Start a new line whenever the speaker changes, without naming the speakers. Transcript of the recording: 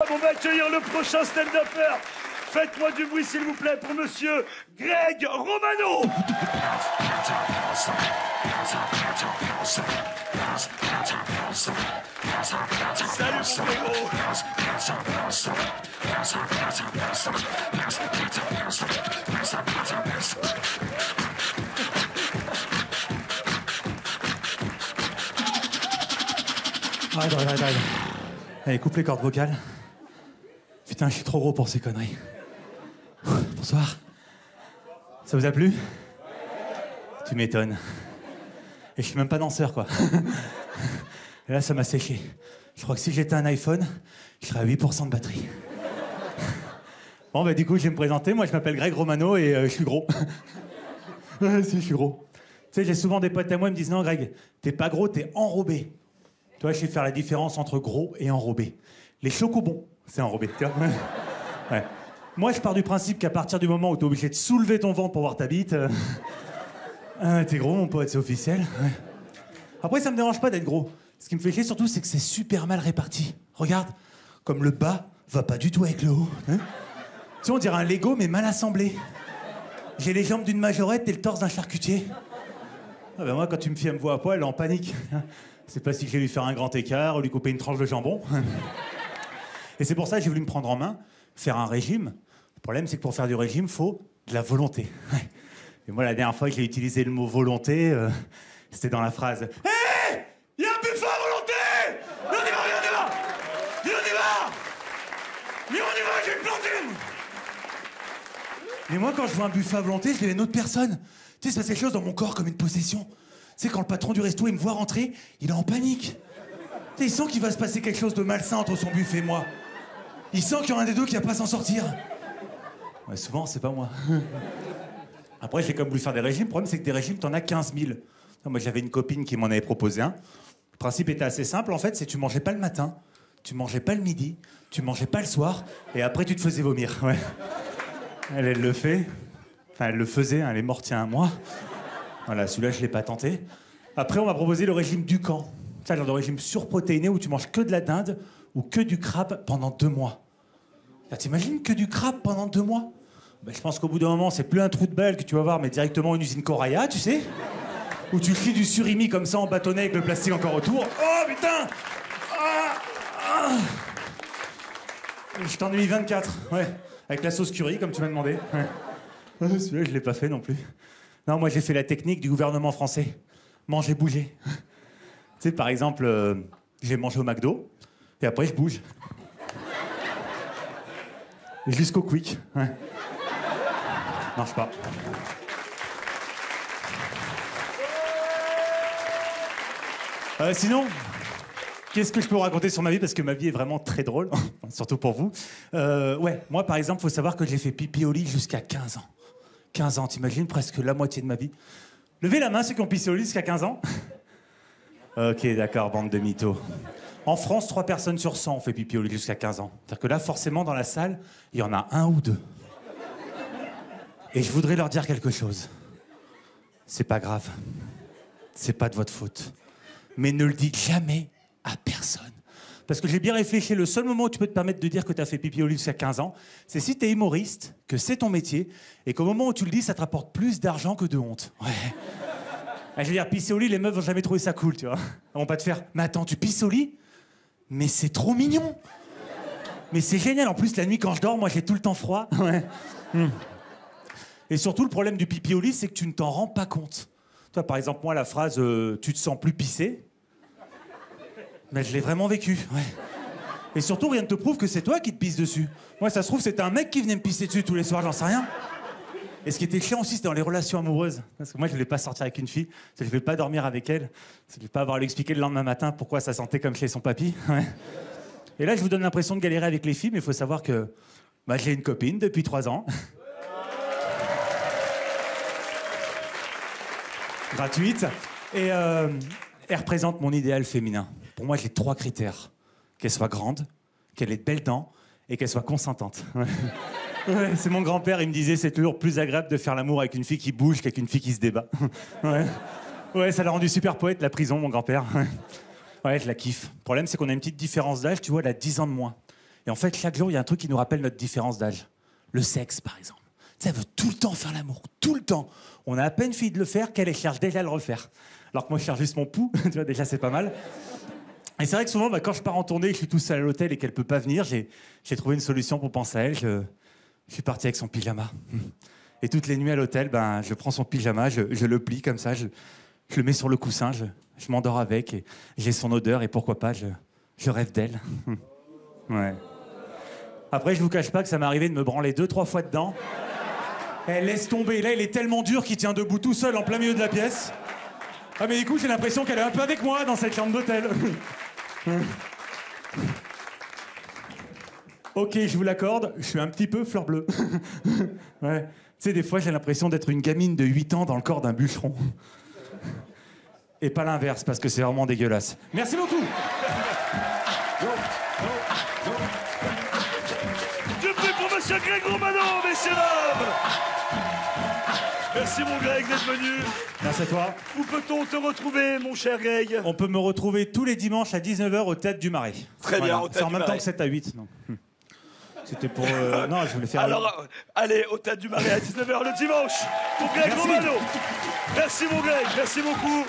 On va accueillir le prochain stand-upper. Faites-moi du bruit, s'il vous plaît, pour monsieur Greg Romano. Salut, mon Grégo.
Arrête. Allez, coupe les cordes vocales. Putain, je suis trop gros pour ces conneries. Bonsoir. Ça vous a plu? Tu m'étonnes. Et je suis même pas danseur, quoi. Et là, ça m'a séché. Je crois que si j'étais un iPhone, je serais à 8% de batterie. Bon, bah du coup, je vais me présenter. Moi, je m'appelle Greg Romano et je suis gros. Si, je suis gros. Tu sais, j'ai souvent des potes à moi qui me disent « Non, Greg, t'es pas gros, t'es enrobé. » Tu vois, je sais faire la différence entre gros et enrobé. Les chocobons, c'est enrobé, tu vois. Ouais. Moi, je pars du principe qu'à partir du moment où t'es obligé de soulever ton ventre pour voir ta bite, t'es gros, mon pote, c'est officiel. Ouais. Après, ça me dérange pas d'être gros. Ce qui me fait chier surtout, c'est que c'est super mal réparti. Regarde, comme le bas va pas du tout avec le haut. Hein, tu sais, on dirait un Lego, mais mal assemblé. J'ai les jambes d'une majorette et le torse d'un charcutier. Ah ben moi, quand une fille me voit à poil, elle est en panique. C'est pas si je vais lui faire un grand écart ou lui couper une tranche de jambon. Et c'est pour ça que j'ai voulu me prendre en main, faire un régime. Le problème, c'est que pour faire du régime, faut de la volonté. Et moi, la dernière fois que j'ai utilisé le mot volonté, c'était dans la phrase « Hé, il y a un buffet à volonté! Viens, on y va! Viens, on y va, j'ai une plantine !» Mais moi, quand je vois un buffet à volonté, je deviens une autre personne. Tu sais, c'est quelque chose dans mon corps comme une possession. Tu sais, quand le patron du resto, il me voit rentrer, il est en panique. Tu sais, il sent qu'il va se passer quelque chose de malsain entre son buffet et moi. Il sent qu'il y en a un des deux qui va pas s'en sortir. Ouais, souvent, c'est pas moi. Après, j'ai comme voulu faire des régimes. Le problème, c'est que des régimes, t'en as 15 000. Moi, j'avais une copine qui m'en avait proposé un. Le principe était assez simple, en fait, c'est que tu mangeais pas le matin, tu mangeais pas le midi, tu mangeais pas le soir, et après, tu te faisais vomir. Ouais. Elle le fait. Enfin, elle le faisait, hein, elle est morte il y a un mois. Voilà, celui-là, je l'ai pas tenté. Après, on m'a proposé le régime Ducan. C'est genre de régime surprotéiné où tu manges que de la dinde ou que du crabe pendant 2 mois. Là, t'imagines que du crabe pendant 2 mois? Ben, je pense qu'au bout d'un moment, c'est plus un trou de balle que tu vas voir, mais directement une usine Coraya, tu sais, où tu cries du surimi comme ça en bâtonnet avec le plastique encore autour. Oh putain! Je t'en ai mis 24, ouais. Avec la sauce curry, comme tu m'as demandé. Ouais. Celui-là, je l'ai pas fait non plus. Non, moi, j'ai fait la technique du gouvernement français. Manger, bouger. Tu sais, par exemple, j'ai mangé au McDo, et après, je bouge. Jusqu'au quick. Ouais. Marche pas. Sinon, qu'est-ce que je peux vous raconter sur ma vie? Parce que ma vie est vraiment très drôle, surtout pour vous. Ouais, moi, par exemple, faut savoir que j'ai fait pipi au lit jusqu'à 15 ans. 15 ans, t'imagines, presque la moitié de ma vie. Levez la main, ceux qui ont pissé au lit jusqu'à 15 ans. Ok, d'accord, bande de mythos. En France, 3 personnes sur 100 ont fait pipi au lit jusqu'à 15 ans. C'est-à-dire que là, forcément, dans la salle, il y en a 1 ou 2. Et je voudrais leur dire quelque chose. C'est pas grave. C'est pas de votre faute. Mais ne le dites jamais à personne. Parce que j'ai bien réfléchi, le seul moment où tu peux te permettre de dire que t'as fait pipi au lit jusqu'à 15 ans, c'est si t'es humoriste, que c'est ton métier, et qu'au moment où tu le dis, ça te rapporte plus d'argent que de honte. Ouais. Je veux dire, pisser au lit, les meufs vont jamais trouver ça cool, tu vois. Elles vont pas te faire « Mais attends, tu pisses au lit? Mais c'est trop mignon! Mais c'est génial, en plus, la nuit, quand je dors, moi, j'ai tout le temps froid. » Ouais. Et surtout, le problème du pipi au lit, c'est que tu ne t'en rends pas compte. Toi, par exemple, moi, la phrase tu te sens plus pissé », mais je l'ai vraiment vécu, ouais. Et surtout, rien ne te prouve que c'est toi qui te pisses dessus. Moi, ça se trouve, c'était un mec qui venait me pisser dessus tous les soirs, j'en sais rien. Et ce qui était chiant aussi, c'était dans les relations amoureuses. Parce que moi, je voulais pas sortir avec une fille, je voulais pas dormir avec elle, je voulais pas avoir à lui expliquer le lendemain matin pourquoi ça sentait comme chez son papy. Ouais. Et là, je vous donne l'impression de galérer avec les filles, mais il faut savoir que j'ai une copine depuis 3 ans. Gratuite. Et elle représente mon idéal féminin. Pour moi, j'ai 3 critères. Qu'elle soit grande, qu'elle ait de belles dents et qu'elle soit consentante. Ouais. Ouais, c'est mon grand-père, il me disait c'est toujours plus agréable de faire l'amour avec une fille qui bouge qu'avec une fille qui se débat. Ouais, ouais, ça l'a rendu super poète, la prison, mon grand-père. Ouais, je la kiffe. Le problème, c'est qu'on a une petite différence d'âge, tu vois, elle a 10 ans de moins. Et en fait, chaque jour, il y a un truc qui nous rappelle notre différence d'âge. Le sexe, par exemple. Tu sais, elle veut tout le temps faire l'amour, tout le temps. On a à peine fini de le faire qu'elle cherche déjà à le refaire. Alors que moi, je cherche juste mon pouls, tu vois, déjà, c'est pas mal. Et c'est vrai que souvent, quand je pars en tournée, je suis tout seul à l'hôtel et qu'elle peut pas venir, j'ai trouvé une solution pour penser à elle. Je suis parti avec son pyjama. Et toutes les nuits à l'hôtel, je prends son pyjama, je le plie comme ça, je le mets sur le coussin, je m'endors avec, et j'ai son odeur, et pourquoi pas, je rêve d'elle. Ouais. Après, je vous cache pas que ça m'est arrivé de me branler 2-3 fois dedans. Elle laisse tomber. Là, il est tellement dur qu'il tient debout tout seul en plein milieu de la pièce. Ah, mais du coup, j'ai l'impression qu'elle est un peu avec moi dans cette chambre d'hôtel. Ok, je vous l'accorde, je suis un petit peu fleur bleue. Ouais. Tu sais, des fois, j'ai l'impression d'être une gamine de 8 ans dans le corps d'un bûcheron. Et pas l'inverse, parce que c'est vraiment dégueulasse. Merci beaucoup.
Du bruit pour monsieur Greg Romano, messieurs dames. Merci mon Greg d'être venu.
Merci à toi.
Où peut-on te retrouver, mon cher Greg?
On peut me retrouver tous les dimanches à 19h au Théâtre du Marais.
Très bien, au Théâtre du Marais.
C'est en même temps que 7 à 8. Non. C'était pour... non, je voulais faire...
Alors, allez, au Théâtre du Marais à 19h le dimanche pour Greg Romano. Merci mon Greg, merci beaucoup.